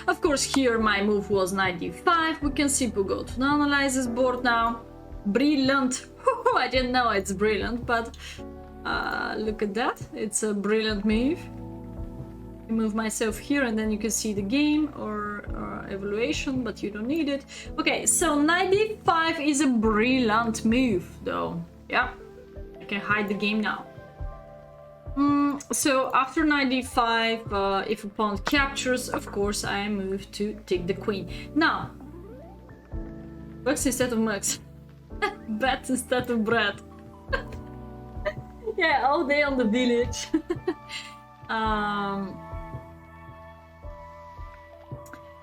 Of course, here my move was knight d5. We can simply go to the analysis board now. Brilliant. I didn't know it's brilliant, but look at that. It's a brilliant move. I move myself here and then you can see the game or evaluation, but you don't need it. Okay, so knight d5 is a brilliant move though. Yeah, I can hide the game now. So after knight d5, if opponent captures, of course I move to take the queen. Now, bucks instead of mugs. Bats instead of bread. Yeah, all day on the village.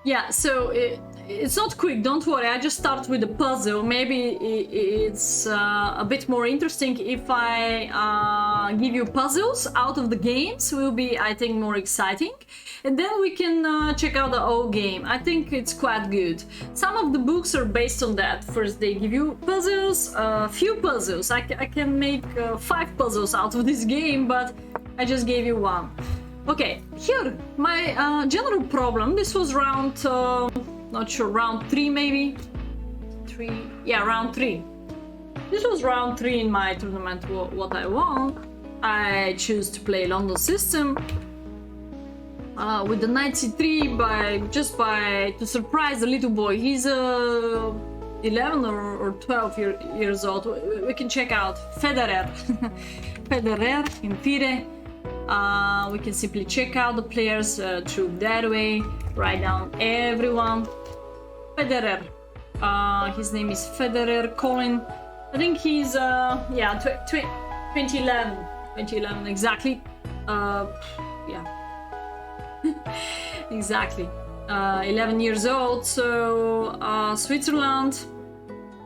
Yeah, so it's not quick, don't worry, I just start with a puzzle. Maybe it's a bit more interesting if I give you puzzles out of the games. Will be, I think, more exciting. And then we can check out the whole game. I think it's quite good. Some of the books are based on that. First they give you puzzles, few puzzles. I can make 5 puzzles out of this game, but I just gave you one. Okay, here, my general problem, this was round, not sure, round 3 maybe? 3, yeah, round 3. This was round 3 in my tournament, what I won. I choose to play London system with the knight c3 to surprise the little boy. He's 11 or 12 years old. We can check out Federer. Federer in FIDE. We can simply check out the players through that way, write down everyone. Federer, his name is Federer Colin. I think he's, yeah, 2011 exactly. Yeah, exactly. 11 years old, so Switzerland.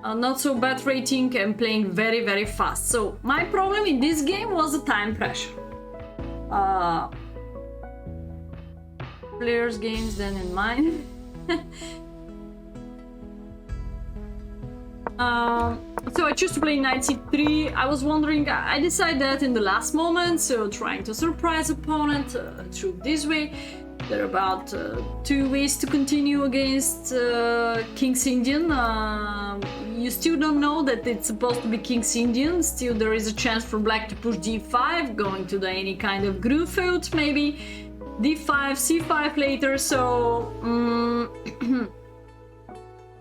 Not so bad rating and playing very, very fast. So my problem in this game was the time pressure. Players' games than in mine. So I choose to play knight c3. I was wondering, I decided that in the last moment, so trying to surprise opponent through this way. There are about 2 ways to continue against King's Indian. You still don't know that it's supposed to be King's Indian. Still there is a chance for black to push d5, going to any kind of Grufeld maybe. d5, c5 later, so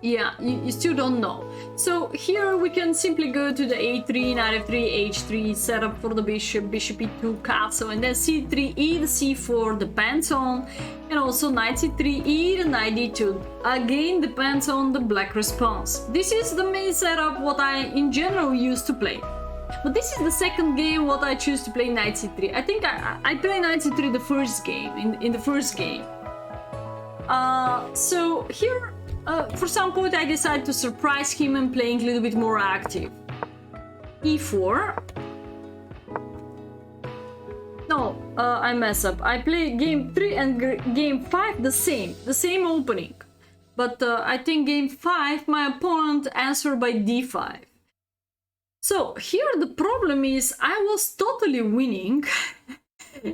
yeah, you still don't know. So here we can simply go to the a3, knight f3, h3, setup for the bishop, bishop e2, castle, and then c3, e to c4, depends on, and also knight c3, e to knight d2. Again, depends on the black response. This is the main setup what I in general used to play. But this is the second game what I choose to play knight c3. I think I play knight c3 the first game, in the first game. So here, for some point I decided to surprise him and playing a little bit more active. e4. No, I mess up. I play game 3 and game 5 the same opening. But I think game 5 my opponent answered by d5. So here the problem is I was totally winning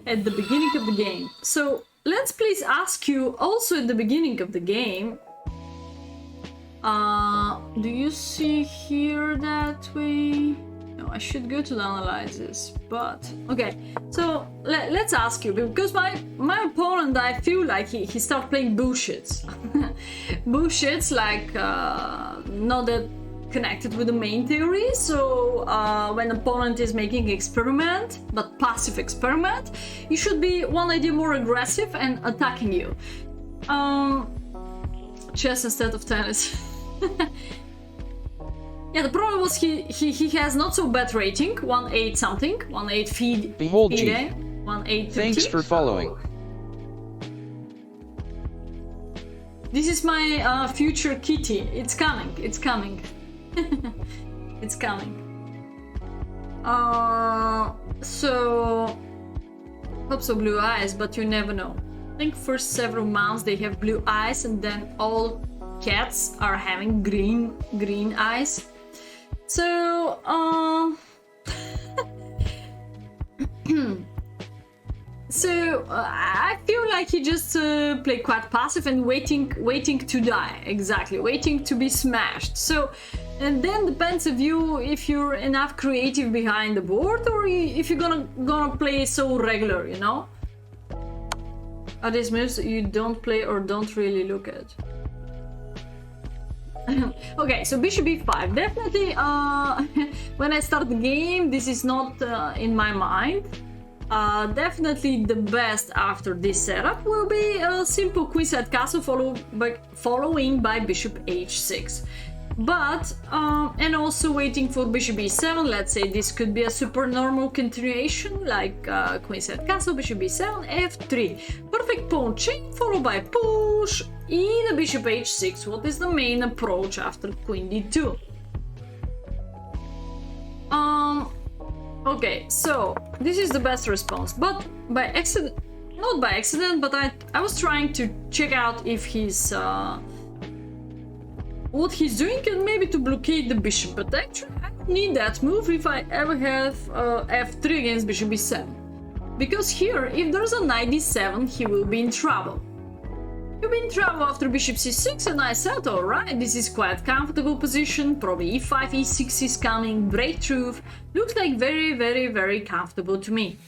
at the beginning of the game. So let's please ask you also at the beginning of the game, do you see here that way? No, I should go to the analysis, but okay. So let's ask you, because my opponent, I feel like he started playing bullshits. Bullshits like not that connected with the main theory. So when opponent is making experiment, but passive experiment, you should be one idea more aggressive and attacking you. Chess instead of tennis. Yeah, the problem was he has not so bad rating, 1.8 something, 1.8 feed. Behold FIDE, G. 1.8. Thanks for following. This is my future kitty. It's coming. It's coming. It's coming. So hope so blue eyes, but you never know. I think first several months they have blue eyes, and then all cats are having green eyes. So So I feel like he just played quite passive and waiting to die, exactly, waiting to be smashed. So, and then depends of you if you're enough creative behind the board or if you're gonna play so regular, you know. Are these moves that you don't play or don't really look at? Okay, so bishop b5. Definitely, when I start the game, this is not in my mind. Definitely the best after this setup will be a simple queenside castle following by bishop h6. But, and also waiting for bishop b7, let's say this could be a super normal continuation, like queenside castle, bishop b7, f3. Perfect pawn chain, followed by push, e the bishop h6. What is the main approach after queen d2? Okay, so this is the best response, but by accident, not by accident, but I was trying to check out if he's what he's doing and maybe to blockade the bishop, but actually I don't need that move if I ever have f3 against bishop b7, because here if there's a knight d7 he will be in trouble. He'll be in trouble after bishop c6, and I said alright, this is quite comfortable position, probably e5, e6 is coming, breakthrough, looks like very comfortable to me.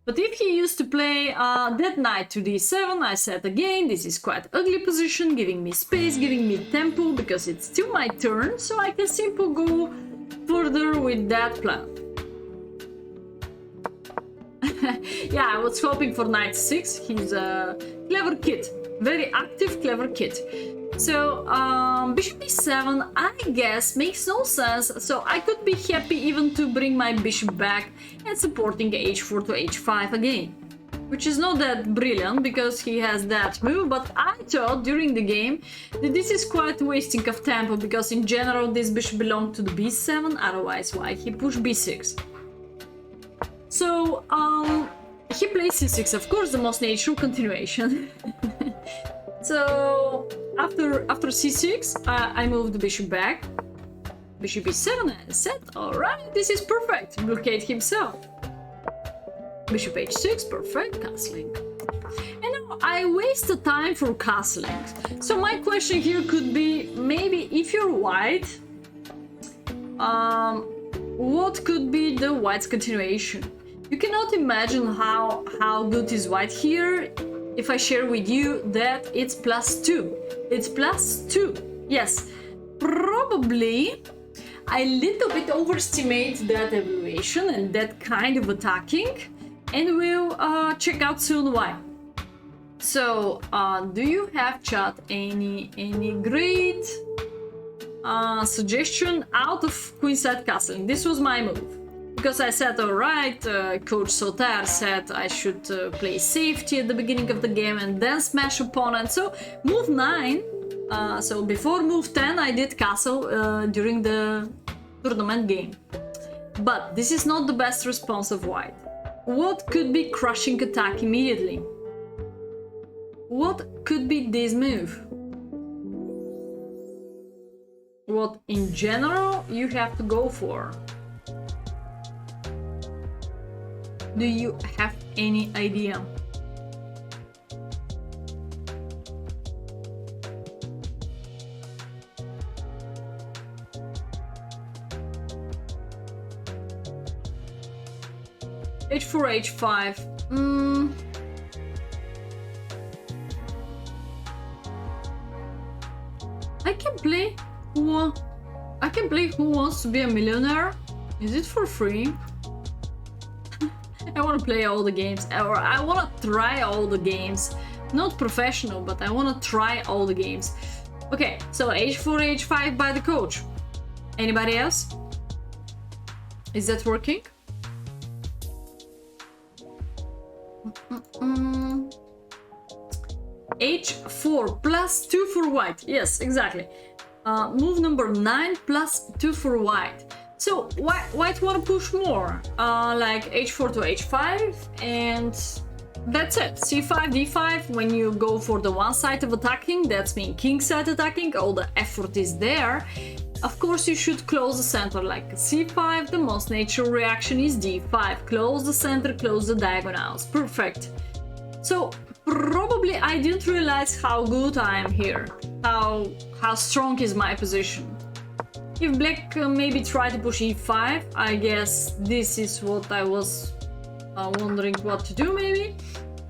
But if he used to play that knight to d7, I said again, this is quite ugly position, giving me space, giving me tempo, because it's still my turn, so I can simply go further with that plan. Yeah, I was hoping for knight 6, he's a clever kid, very active, clever kid. So, bishop b7, I guess, makes no sense, so I could be happy even to bring my bishop back and supporting h4 to h5 again. Which is not that brilliant, because he has that move, but I thought during the game that this is quite wasting of tempo, because in general this bishop belonged to the b7, otherwise why he pushed b6. So, he plays c6, of course, the most natural continuation. So, after c6, I moved the bishop back. Bishop b7, and said, alright, this is perfect, blockade himself. Bishop h6, perfect, castling. And now I waste the time for castling. So my question here could be, maybe if you're white, what could be the white's continuation? You cannot imagine how good is white here if I share with you that it's +2. It's +2. Yes, probably I little bit overestimate that evaluation and that kind of attacking, and we'll check out soon why. So, do you have, chat, any great suggestion out of queenside castling? This was my move. Because I said, alright, Coach Soter said I should play safety at the beginning of the game and then smash opponent. So, move 9, so before move 10 I did castle during the tournament game. But this is not the best response of white. What could be crushing attack immediately? What could be this move? What in general you have to go for? Do you have any idea? h4, h5. I can play Who Wants to Be a Millionaire. Is it for free? I want to play all the games, or I want to try all the games. Not professional, but I want to try all the games. Okay, so h4, h5 by the coach. Anybody else? Is that working? h4 +2 for white. Yes, exactly. Move number 9 +2 for white. So white want to push more, like h4 to h5, and that's it. c5, d5, when you go for the one side of attacking, that's mean king side attacking, all the effort is there. Of course, you should close the center like c5. The most natural reaction is d5. Close the center, close the diagonals. Perfect. So probably I didn't realize how good I am here. How strong is my position. If black maybe try to push e5, I guess this is what I was wondering what to do maybe.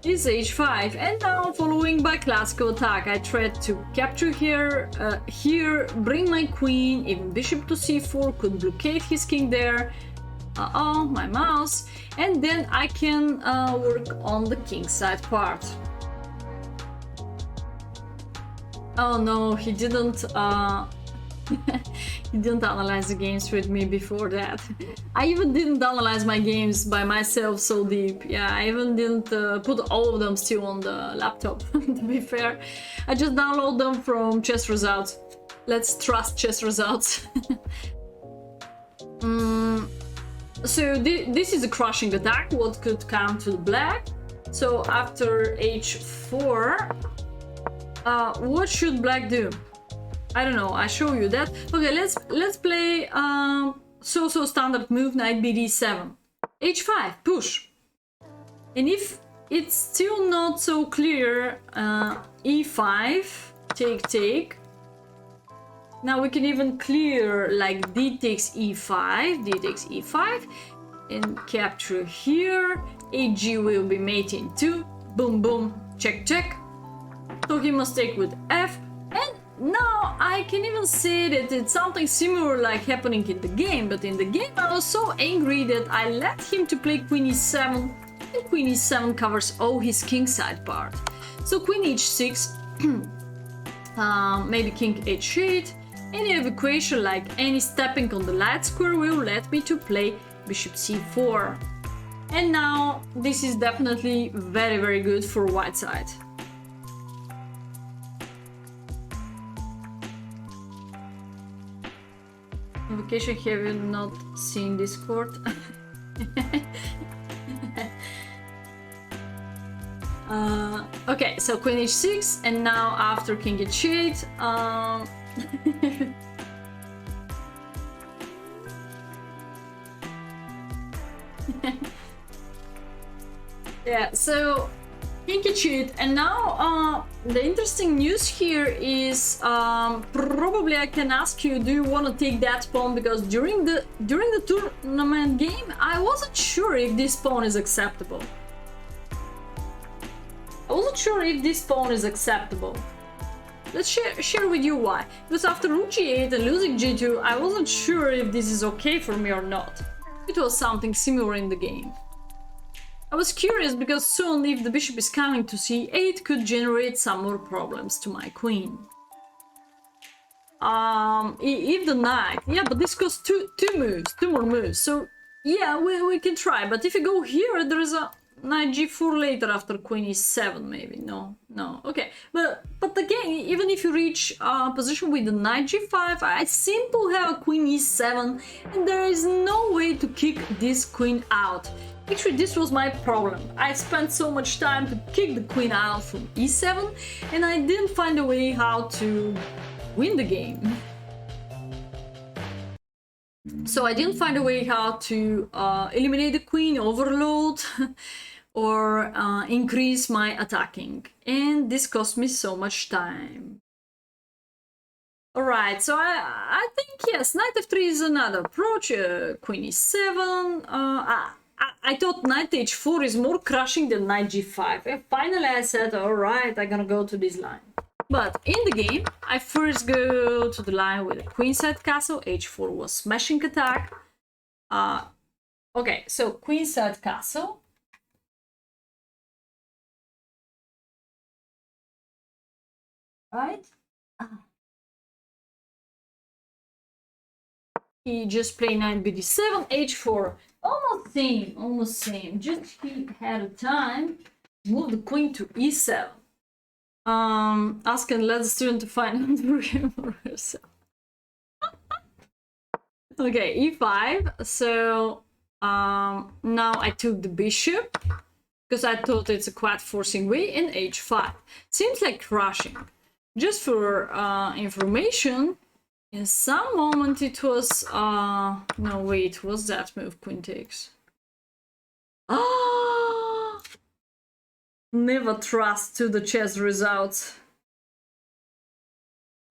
Is h5, and now following by classical attack, I tried to capture here, bring my queen, even bishop to c4, could blockade his king there. My mouse, and then I can work on the king side part. Oh no, he didn't he didn't analyze the games with me before that. I even didn't analyze my games by myself so deep. Yeah, I even didn't put all of them still on the laptop, to be fair. I just download them from chess results. Let's trust chess results. So this is a crushing attack. What could come to the black? So after h4, what should black do? I don't know. I show you that. Okay, let's play so standard move, knight bd7, h5, push. And if it's still not so clear, e5, take. Now we can even clear like d takes e5, and capture here. Hg will be mate in 2. Boom, boom, check. So he must take with f. And now I can even say that it's something similar like happening in the game. But in the game I was so angry that I let him to play queen e7. And queen e7 covers all his kingside part. So queen h6, maybe king h8. Any evacuation like any stepping on the light square will let me to play bishop c4. And now this is definitely very good for white side. Evacuation, have you not seen Discord? Okay, so queen h6, and now after king h8, yeah, so king h8, and now the interesting news here is probably I can ask you, do you want to take that pawn? Because during the tournament game, I wasn't sure if this pawn is acceptable. Let's share with you why. Because after rook g8 and losing g2, I wasn't sure if this is okay for me or not. It was something similar in the game. I was curious because soon if the bishop is coming to c8 could generate some more problems to my queen. If the knight, yeah, but this costs two more moves. So yeah, we can try. But if you go here, there is a knight g4 later after queen e7, maybe. No, okay. But again, even if you reach a position with the knight g5, I seem to have a queen e7, and there is no way to kick this queen out. Actually, this was my problem. I spent so much time to kick the queen out from e7, and I didn't find a way how to win the game. So I didn't find a way how to eliminate the queen, overload, or increase my attacking. And this cost me so much time. Alright, so I think, yes, knight f3 is another approach. Queen e7. I thought knight h4 is more crushing than knight g5. And finally I said, alright, I'm gonna go to this line. But in the game, I first go to the line with a queenside castle. h4 was smashing attack. Okay, so queenside castle. Right? He just played knight bd7, h4. Almost same. Just he had a time to move the queen to e7. Ask and let the student to find out for herself. Okay, e5. So now I took the bishop because I thought it's a quite forcing way, in h5. Seems like crushing. Just for information, In some moment it was no wait, was that move queen takes? Ah, never trust to the chess results.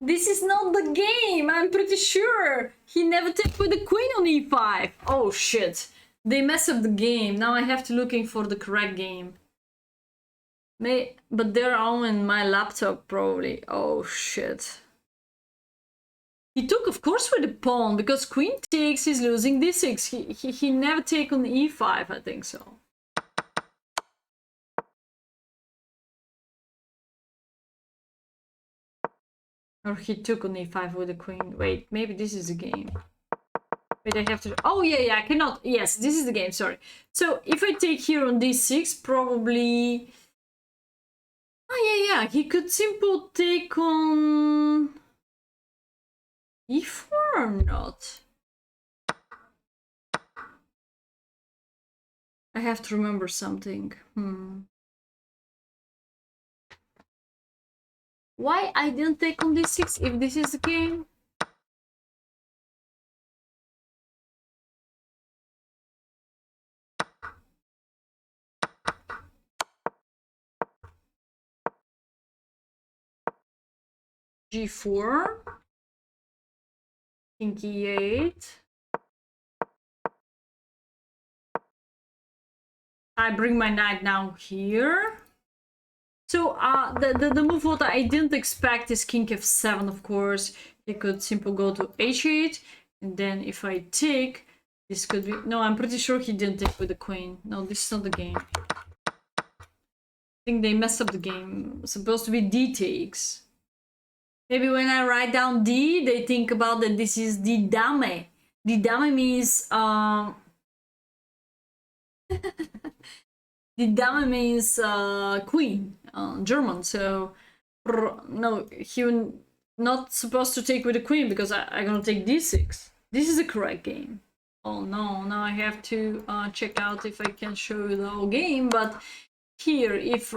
This is not the game, I'm pretty sure. He never take with the queen on e5. Oh shit. They mess up the game. Now I have to looking for the correct game. But they're all in my laptop probably. Oh shit. He took, of course, with the pawn, because queen takes, he's losing d6. He never take on e5, I think so. Or he took on e5 with the queen. Wait, maybe this is the game. Wait, I have to... Oh, yeah, I cannot... Yes, this is the game, sorry. So, if I take here on d6, probably... Oh, yeah, he could simply take on... e4 or not? I have to remember something. Why I didn't take on d6 if this is the game? g4, king e8. I bring my knight now here. So the move what I didn't expect is king f7, of course. He could simply go to h8, and then if I take, this could be... No, I'm pretty sure he didn't take with the queen. No, this is not the game. I think they messed up the game. It's supposed to be d takes. Maybe when I write down d, they think about that this is d dame. D dame means... The dame means queen, German, so no, he not supposed to take with the queen because I'm gonna take d6. This is the correct game. Oh no, now I have to check out if I can show you the whole game, but here, if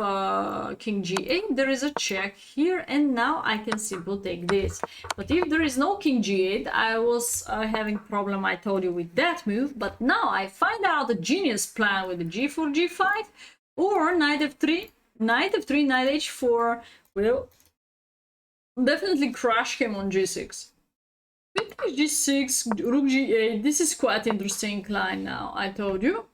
king g8, there is a check here, and now I can simply take this. But if there is no king g8, I was having problem, I told you, with that move, but now I find out a genius plan with the g4, g5, or knight f3, knight f3, knight h4 will definitely crush him on g6. With g6, rook g8, this is quite interesting line now, I told you.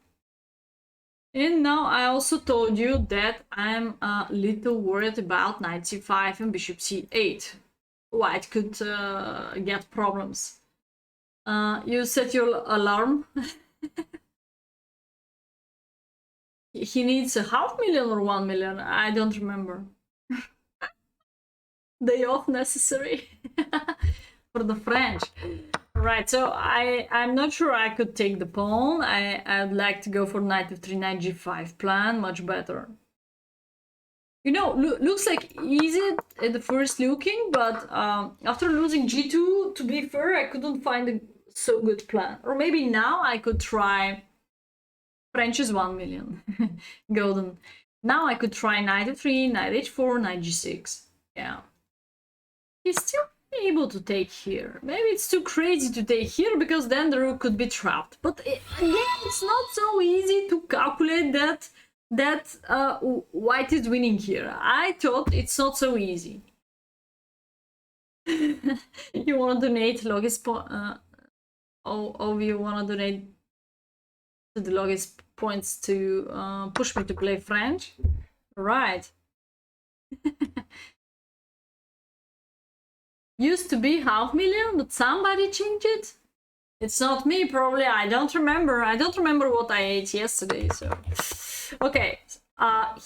And now I also told you that I'm a little worried about knight c5 and bishop c8. White could get problems. You set your alarm. He needs a 500,000 or 1 million, I don't remember. Day off necessary for the French. Right, so I'm not sure I could take the pawn. I'd like to go for knight f3, knight g5 plan, much better. You know, looks like easy at the first looking, but after losing g2, to be fair, I couldn't find a so good plan. Or maybe now I could try... French is 1 million. Golden. Now I could try knight f3, knight h4, knight g6. Yeah. He's still able to take here. Maybe it's too crazy to take here because then the rook could be trapped. But again, it's not so easy to calculate that white is winning here. I thought it's not so easy. You want to donate logis all of you want to donate to the logis points to push me to play French? Right. Used to be 500,000, but somebody changed it. It's not me, probably. I don't remember. I don't remember what I ate yesterday, so... Okay,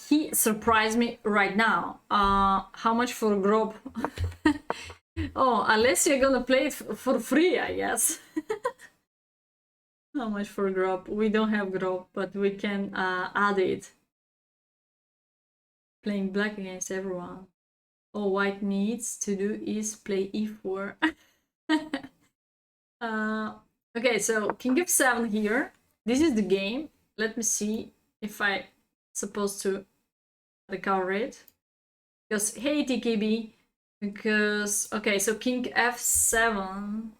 he surprised me right now. How much for Grob? Oh, unless you're gonna play it for free, I guess. How much for Grob? We don't have Grob, but we can add it. Playing black against everyone. All white needs to do is play e4. Okay, so king f7 here. This is the game. Let me see if I supposed to recover it. Because hey TKB, Because, okay, so king f7.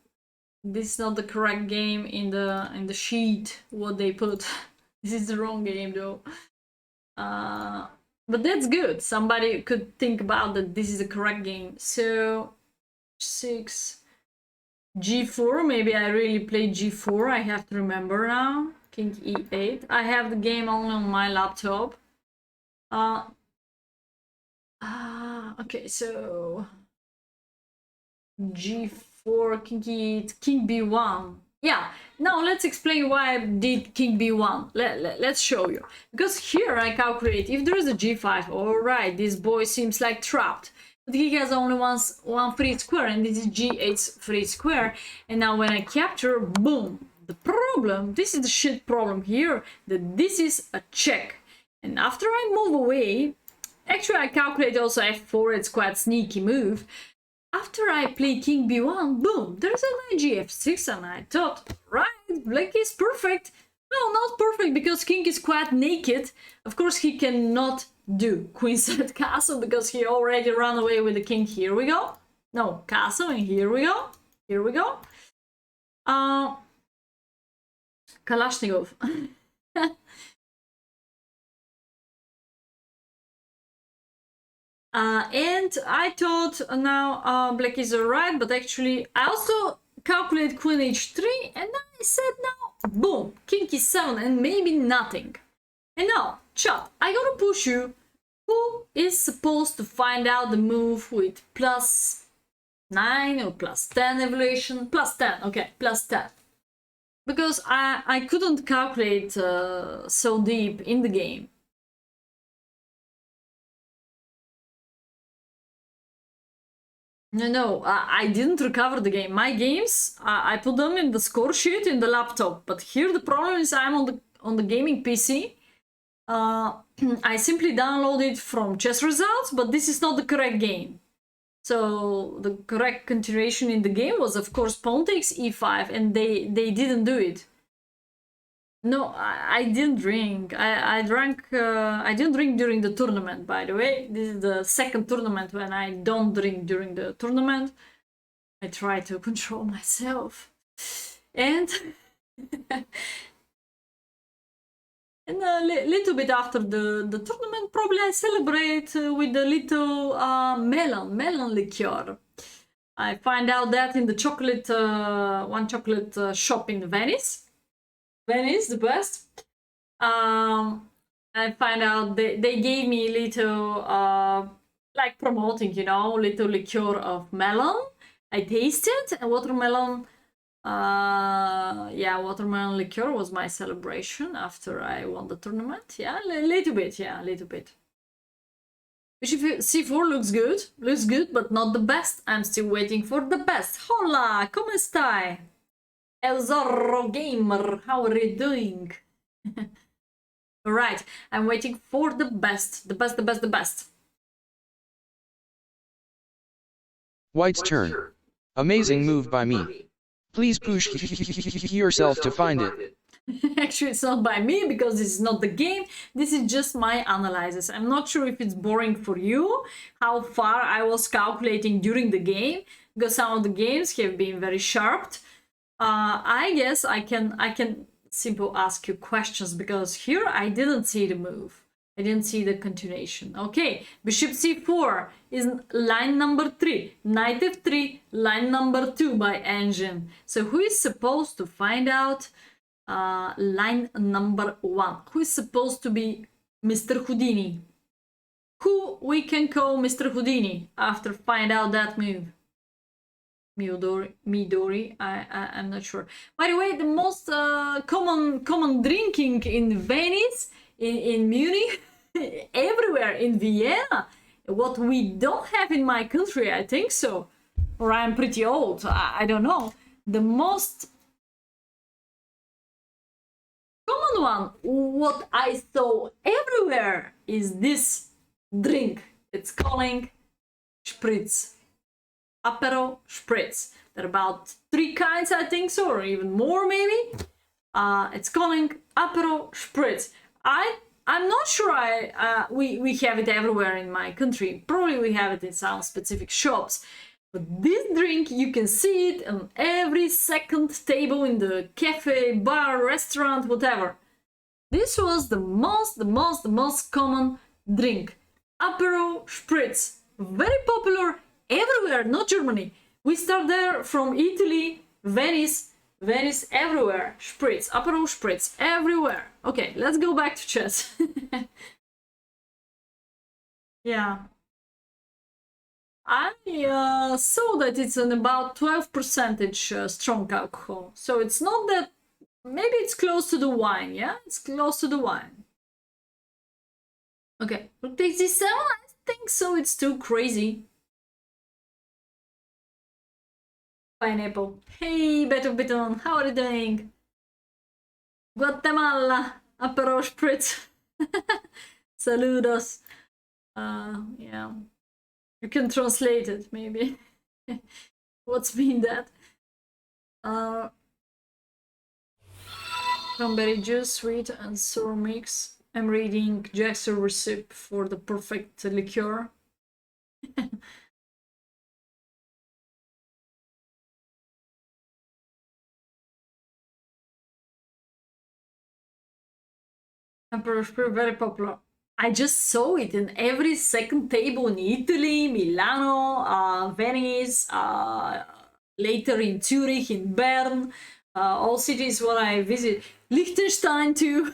This is not the correct game in the sheet, what they put. This is the wrong game, though. But that's good. Somebody could think about that this is the correct game. So, 6, g4. Maybe I really played g4. I have to remember now. King e8. I have the game only on my laptop. Okay, so g4, king e8, king b1. Yeah, now let's explain why I did king b1. Let's show you. Because here I calculate if there is a g5, alright, this boy seems like trapped. But he has only one free square, and this is g8's free square. And now when I capture, boom. The problem, this is the shit problem here, that this is a check. And after I move away, actually I calculate also f4, it's quite sneaky move. After I play king b1, boom, there's a knight gf6, and I thought, right, black is perfect. Well, not perfect, because king is quite naked. Of course, he cannot do queenside castle, because he already ran away with the king. Here we go. No, castle, and here we go. Here we go. Kalashnikov. And I thought now black is alright, but actually I also calculate queen h3, and I said now, boom, king e7, and maybe nothing. And now, chat, I gotta push you. Who is supposed to find out the move with +9 or +10 evaluation? +10, okay, +10. Because I couldn't calculate so deep in the game. No, I didn't recover the game. My games, I put them in the score sheet in the laptop. But here the problem is I'm on the gaming PC. I simply downloaded from chess results, but this is not the correct game. So the correct continuation in the game was, of course, pawn takes e5, and they didn't do it. No, I didn't drink. I didn't drink during the tournament, by the way. This is the second tournament when I don't drink during the tournament. I try to control myself. And and a little bit after the tournament, probably I celebrate with a little melon liqueur. I find out that in the chocolate, one chocolate shop in Venice. Venice, the best. I find out they gave me little, like promoting, you know, little liqueur of melon. I tasted, and watermelon, yeah, watermelon liqueur was my celebration after I won the tournament. Yeah, a little bit, yeah, a little bit. Bishop c4 looks good, but not the best. I'm still waiting for the best. Hola, ¿cómo está? El Zorro Gamer, how are you doing? Alright, I'm waiting for the best. The best. White's turn. Amazing move by me. Please push yourself to find it. Actually, it's not by me, because this is not the game. This is just my analysis. I'm not sure if it's boring for you, how far I was calculating during the game, because some of the games have been very sharp. I guess I can simply ask you questions, because here I didn't see the move. I didn't see the continuation. Okay, bishop c4 is line number 3. Knight f3, line number 2 by engine. So who is supposed to find out line number 1? Who is supposed to be Mr. Houdini? Who we can call Mr. Houdini after find out that move? Midori, I'm not sure. By the way, the most common drinking in Venice, in Munich, everywhere, in Vienna, what we don't have in my country, I think so, or I'm pretty old, I don't know. The most common one, what I saw everywhere, is this drink. It's calling spritz. Aperol Spritz. There are about 3 kinds, I think so, or even more maybe. It's calling Aperol Spritz. I I'm not sure we have it everywhere in my country. Probably we have it in some specific shops. But this drink, you can see it on every second table in the cafe, bar, restaurant, whatever. This was the most common drink. Aperol Spritz. Very popular everywhere, not Germany. We start there from Italy, Venice, everywhere. Spritz, Aperol Spritz, everywhere. Okay, let's go back to chess. Yeah. I saw that it's an about 12% strong alcohol. So it's not that, maybe it's close to the wine, yeah? It's close to the wine. Okay, rook takes d7, I think so, it's too crazy. Pineapple. Hey, Beto Beton, how are you doing? Guatemala, Aperol Spritz. Saludos. Yeah. You can translate it, maybe. What's mean that? Cranberry juice, sweet and sour mix. I'm reading Jack's recipe for the perfect liqueur. Emperor Spear, very popular. I just saw it in every second table in Italy, Milano, Venice, later in Zurich, in Bern, all cities where I visit. Liechtenstein too.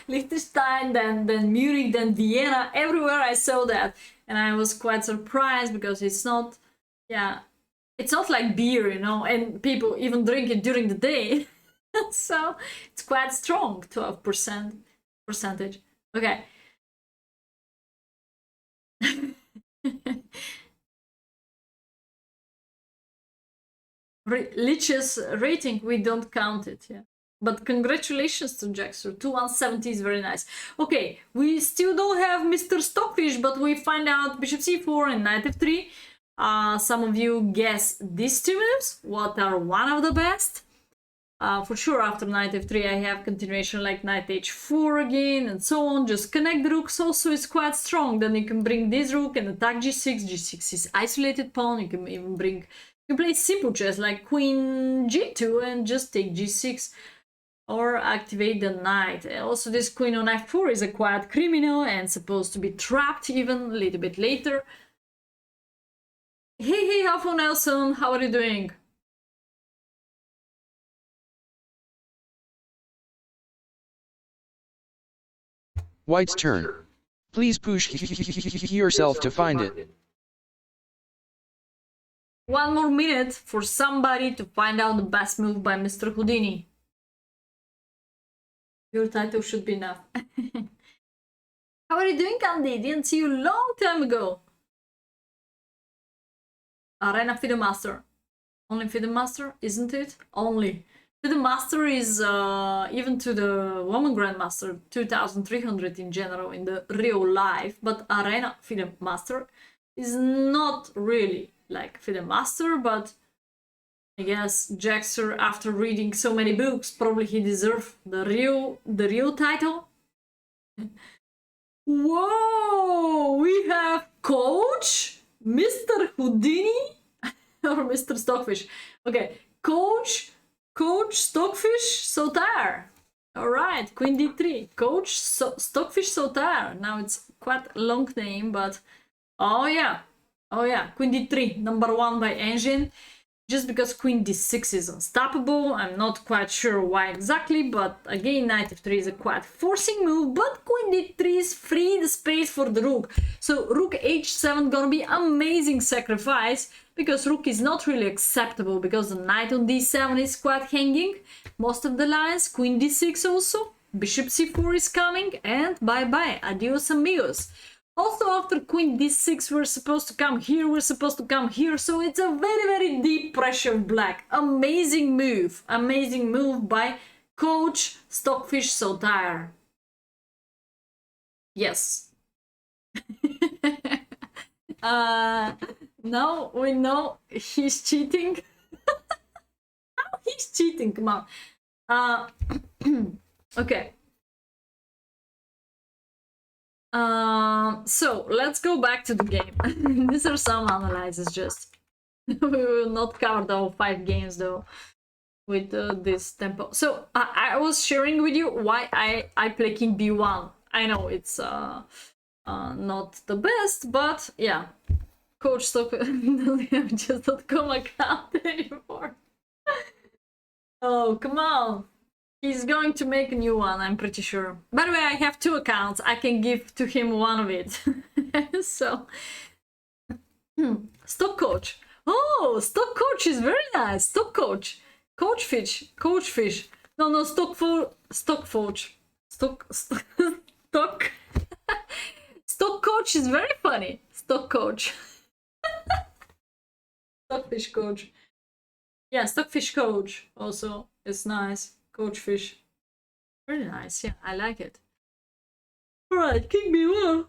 Liechtenstein, then Munich, then Vienna, everywhere I saw that. And I was quite surprised because it's not, yeah, it's not like beer, you know, and people even drink it during the day. So it's quite strong, 12% percentage. Okay. Lich's rating, we don't count it, yeah. But congratulations to Jackson. 2170 is very nice. Okay, we still don't have Mr. Stockfish, but we find out bishop c4 and knight f3. Some of you guess these two moves, what are one of the best. For sure, after knight f3, I have continuation like knight h4 again, and so on. Just connect the rooks. Also, it's quite strong. Then you can bring this rook and attack g6. G6 is isolated pawn. You can even bring, you play simple chess like queen g2 and just take g6 or activate the knight. Also, this queen on f4 is a quite criminal and supposed to be trapped even a little bit later. Hey, Alpha Nelson, how are you doing? White's turn. Please push yourself to find it. 1 more minute for somebody to find out the best move by Mr. Houdini. Your title should be enough. How are you doing, Candy? Didn't see you long time ago. Arena FIDE Master. Only FIDE Master, isn't it? Only. FIDE Master is even to the Woman Grandmaster 2300 in general in the real life, but Arena FIDE Master is not really like FIDE Master, but I guess Jaxer, after reading so many books, probably he deserves the real title. Whoa! We have Coach Mr. Houdini or Mr. Stockfish. Okay, Coach Stockfish Sotar. All right, Queen D3. Coach Stockfish Sotar. Now it's quite a long name, but oh yeah, Queen D3, number 1 by engine. Just because Queen D6 is unstoppable, I'm not quite sure why exactly, but again, Knight F3 is a quite forcing move, but Queen D3 is free the space for the Rook. So Rook H7 gonna be amazing sacrifice, because Rook is not really acceptable, because the Knight on D7 is quite hanging, most of the lines, Queen D6 also, Bishop C4 is coming, and bye-bye, adios amigos. Also, after Queen D6, we're supposed to come here, we're supposed to come here, so it's a very deep pressure of black. Amazing move by Coach Stockfish Sotar. Yes. Now we know he's cheating. How he's cheating? Come on. Okay. So let's go back to the game. These are some analyses just. We will not cover the whole 5 games though with this tempo. So I was sharing with you why I play king b1. I know it's not the best, but yeah. Coach stop don't have just.com account anymore. Oh, come on. He's going to make a new one, I'm pretty sure. By the way, I have 2 accounts. I can give to him one of it. So, stock coach. Oh, stock coach is very nice. Stock coach. Coach fish. Coach fish. No, stock coach. Stock. Stock coach is very funny. Stock coach. Stockfish coach. Yeah, stockfish coach also is nice. Coach fish. Very nice, yeah, I like it. Alright, king b1.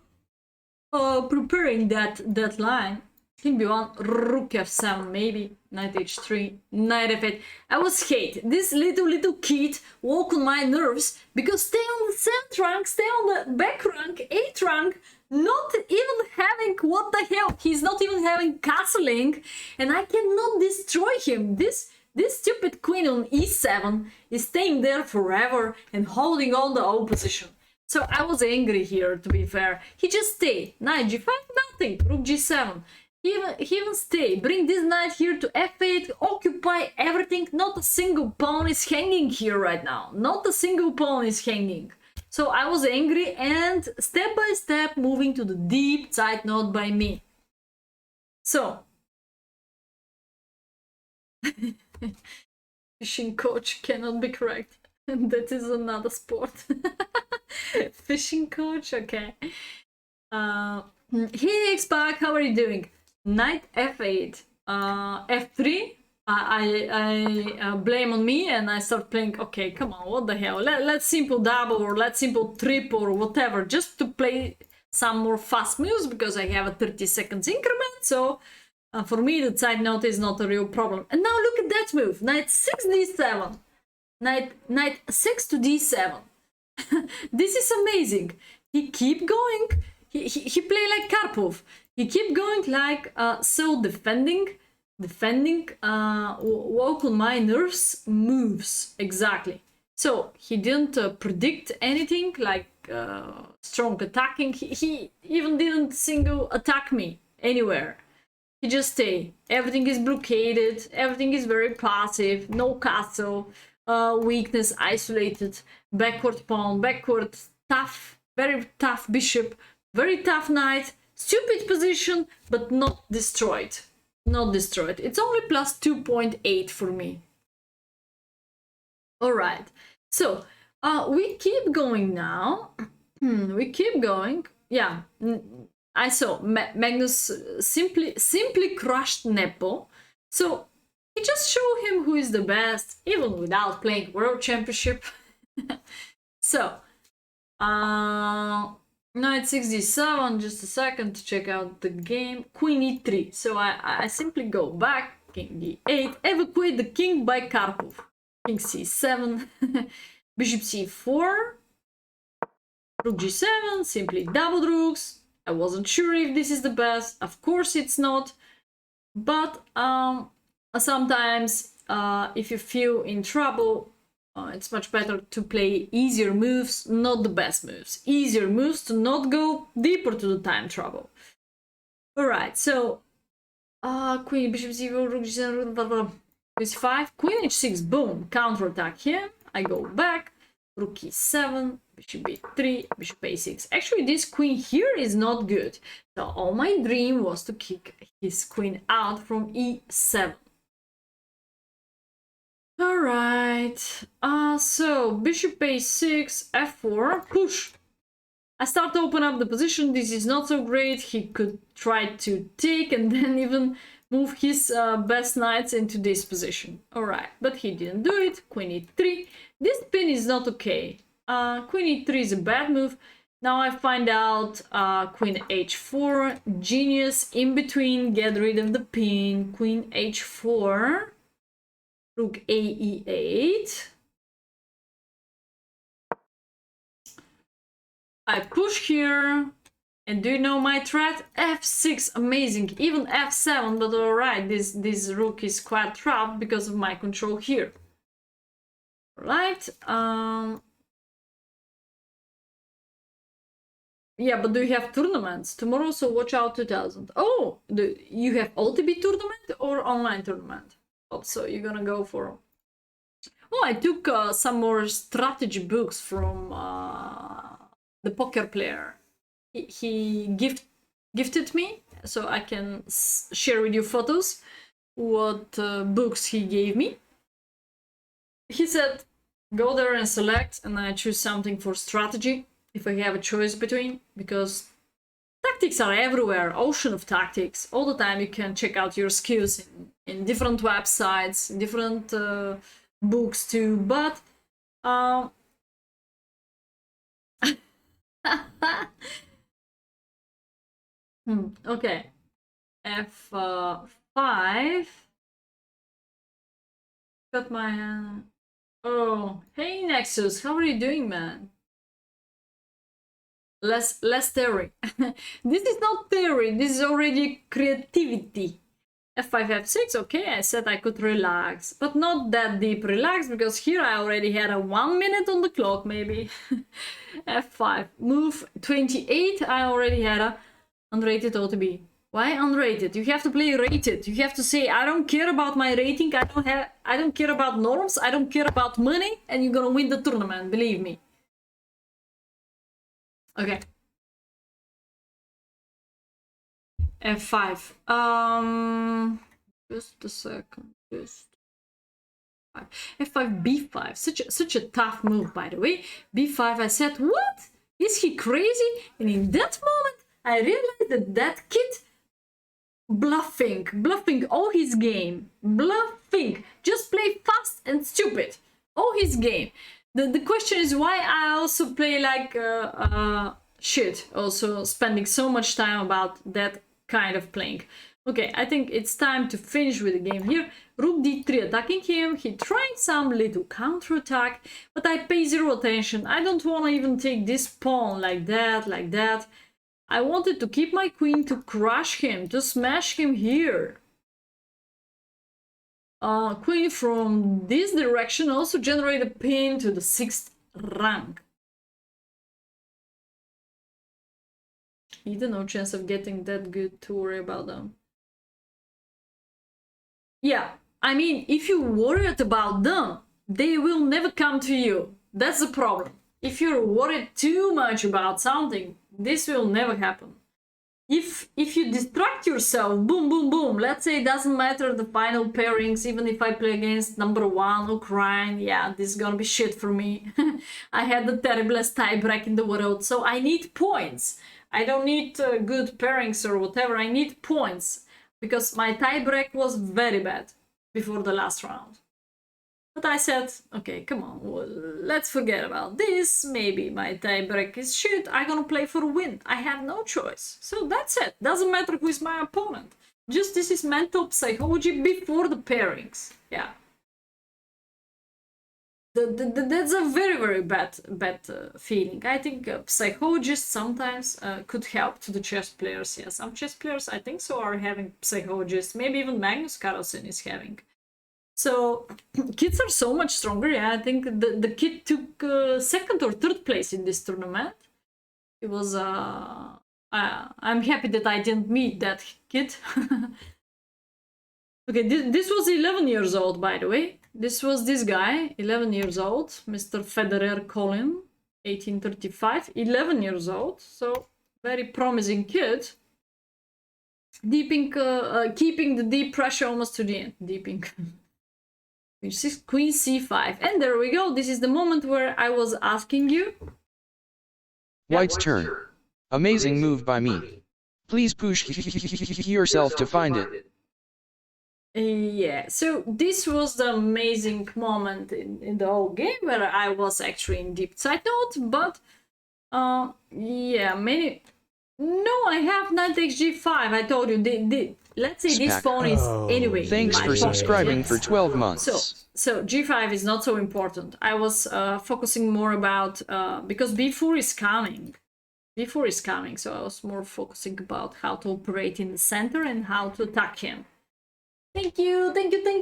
Preparing that line. King b1, rook f7, maybe. Knight h3, knight f8. I was hate. This little kid walk on my nerves because stay on the 7th rank, stay on the back rank, 8th rank, not even having, what the hell, he's not even having castling, and I cannot destroy him. This stupid queen on e7 is staying there forever and holding all the opposition. So I was angry here, to be fair. He just stayed. Knight g5, nothing. Rook g7. He even stay. Bring this knight here to f8, occupy everything. Not a single pawn is hanging here right now. Not a single pawn is hanging. So I was angry and step by step moving to the deep side node by me. So fishing coach cannot be correct. That is another sport. Fishing coach, okay. Hey X-Pac, how are you doing? Knight f8, f3. I blame on me and I start playing. Okay, come on, what the hell? Let's simple double or let's simple triple or whatever, just to play some more fast moves because I have a 30 seconds increment. So for me, the side note is not a real problem. And now look at that move: knight 6 d7, knight 6 to d7. This is amazing. He keep going. He play like Karpov. He keep going like so defending walk on my nerves moves exactly. So he didn't predict anything like strong attacking. He even didn't single attack me anywhere. He just stay. Everything is blockaded. Everything is very passive. No castle. Weakness isolated. Backward pawn. Backward tough. Very tough bishop. Very tough knight. Stupid position, but not destroyed. Not destroyed. It's only plus 2.8 for me. All right. So we keep going now. We keep going. Yeah. I saw Magnus simply crushed Nepo. So he just showed him who is the best, even without playing World Championship. So knight 6 d7, just a second to check out the game. Queen e3. So I simply go back, king d8, evacuate the king by Karpov. King c7, bishop c4, rook g7, simply doubled rooks. I wasn't sure if this is the best. Of course it's not. But sometimes if you feel in trouble, it's much better to play easier moves, not the best moves. Easier moves to not go deeper to the time trouble. Alright, so queen, bishop c4, rook g7, blah, blah, blah. 5, queen h6, boom, counterattack here. I go back, rook e7, bishop b3, bishop a6. Actually, this queen here is not good. So all my dream was to kick his queen out from e7. All right. So bishop a6, f4, push. I start to open up the position. This is not so great. He could try to take and then even move his best knights into this position. All right, but he didn't do it. Queen e3. This pin is not okay. Queen e3 is a bad move. Now I find out queen h4, genius in between, get rid of the pin. Queen h4. Rook a e8. I push here. And do you know my threat? F6, amazing. Even F7, but alright, this rook is quite trapped because of my control here. Right? Yeah, but do you have tournaments tomorrow? So watch out 2000. Oh, you have OTB tournament or online tournament? Oh, so you're gonna go for... Oh, I took some more strategy books from the poker player. He gifted me, so I can share with you photos what books he gave me. He said, go there and select, and I choose something for strategy if I have a choice between, because tactics are everywhere, ocean of tactics. All the time you can check out your skills in different websites, in different books too, but okay, F5. Got my... Oh, hey Nexus, how are you doing, man? Less theory. This is not theory, this is already creativity. F5, F6, okay, I said I could relax, but not that deep relax, because here I already had a 1 minute on the clock, maybe. F5, move 28, I already had a unrated OTB. Why unrated? You have to play rated. You have to say, I don't care about my rating, I don't care about norms, I don't care about money, and you're gonna win the tournament, believe me. Okay. F5. Just a second. F5, B5. Such a tough move, by the way. B5, I said, what? Is he crazy? And in that moment, I realized that kid bluffing all his game. Bluffing. Just play fast and stupid. All his game. The question is why I also play like shit. Also spending so much time about that kind of playing. Okay, I think it's time to finish with the game here. Rook d3 attacking him. He tried some little counter-attack, but I pay zero attention. I don't want to even take this pawn like that. I wanted to keep my queen to crush him, to smash him here. Queen from this direction also generate a pin to the 6th rank. Either no chance of getting that good to worry about them. Yeah, I mean, if you're worried about them, they will never come to you. That's the problem. If you're worried too much about something, this will never happen. If you distract yourself, boom, boom, boom, let's say it doesn't matter the final pairings, even if I play against number 1 Ukraine, yeah, this is gonna be shit for me. I had the terriblest tiebreak in the world, so I need points. I don't need good pairings or whatever, I need points, because my tiebreak was very bad before the last round. But I said, okay, come on, well, let's forget about this. Maybe my tiebreak is shit. I'm gonna play for a win. I have no choice. So that's it. Doesn't matter who is my opponent. Just this is mental psychology before the pairings. Yeah. That's a very, very bad feeling. I think psychologists sometimes could help to the chess players. Yeah, some chess players, I think so, are having psychologists. Maybe even Magnus Carlsen is having. So kids are so much stronger. Yeah, I think the kid took 2nd or 3rd place in this tournament. It was I'm happy that I didn't meet that kid. Okay, this was 11 years old, by the way. This was this guy, 11 years old, Mr. Federer Colin, 1835, 11 years old. So very promising kid. Keeping the deep pressure almost to the end. Deeping. Queen c5, and there we go. This is the moment where I was asking you. White's turn. Amazing move by me. Please push yourself to find it. Yeah, so this was the amazing moment in the whole game where I was actually in deep side note, but yeah, many... No, I have knight takes g5. I told you, let's say this pawn is anyway. Thanks for subscribing for 12 months. So g5 is not so important. I was focusing more about because b4 is coming. b4 is coming, so I was more focusing about how to operate in the center and how to attack him. Thank you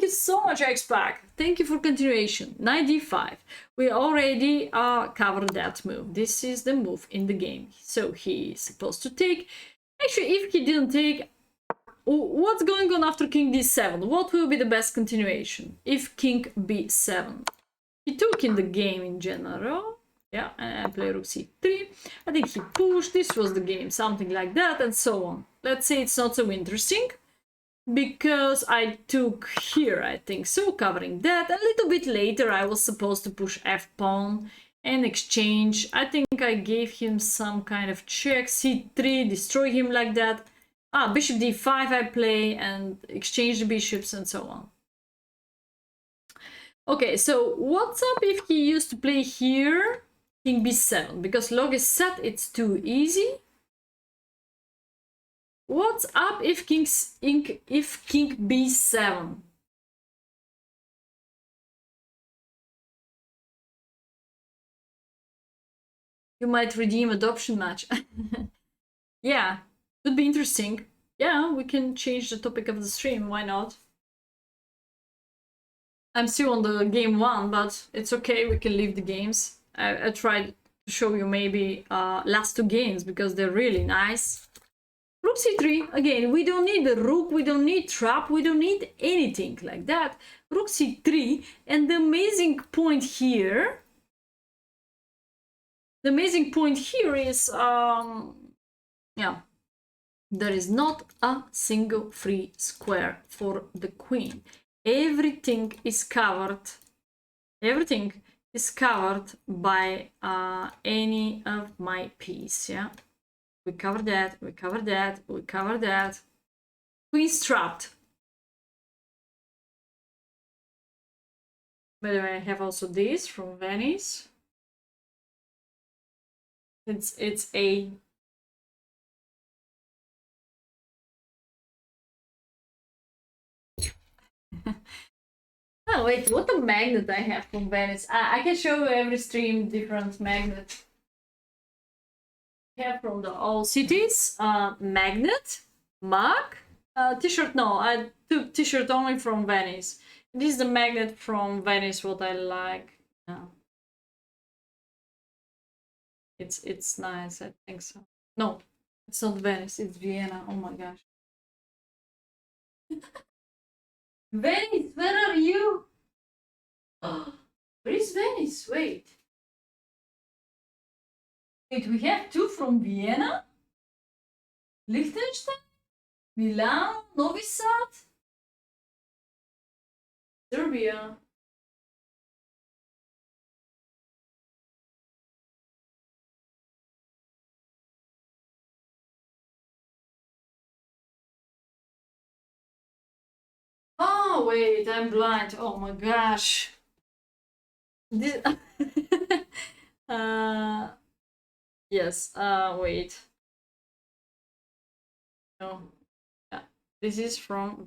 so much, X-Pack. Thank you for continuation. Knight d5. We already covered that move. This is the move in the game. So he's supposed to take. Actually, if he didn't take, what's going on after king d7? What will be the best continuation? If king b7. He took in the game in general. Yeah, and I play rook c3. I think he pushed. This was the game, something like that, and so on. Let's say it's not so interesting, because I took here, I think so, covering that. A little bit later, I was supposed to push f-pawn and exchange. I think I gave him some kind of check, c3, destroy him like that. Bishop d5 I play, and exchange the bishops, and so on. Okay, so what's up if he used to play here king b7? Because log is set, it's too easy. What's up if king b7? You might redeem adoption match. Yeah, would be interesting. Yeah, we can change the topic of the stream, why not? I'm still on the game 1, but it's okay, we can leave the games. I tried to show you maybe last 2 games, because they're really nice. Rook c3, again, we don't need the rook, we don't need trap, we don't need anything like that. Rook c3, and the amazing point here is, yeah, there is not a single free square for the queen. Everything is covered by any of my pieces, yeah. We cover that, we cover that, we cover that. Queen's trapped. By the way, I have also this from Venice. It's a oh wait, what a magnet I have from Venice. I can show you every stream different magnet. Have from the all cities, magnet, mug, t-shirt. No, I took t-shirt only from Venice. This is the magnet from Venice, what I like. Yeah. It's nice, I think so. No, it's not Venice, it's Vienna. Oh my gosh. Venice, where are you? Oh, where is Venice? Wait, we have 2 from Vienna, Liechtenstein, Milan, Novi Sad, Serbia. Oh wait, I'm blind. Oh my gosh. This yes, wait. No. Yeah. This is from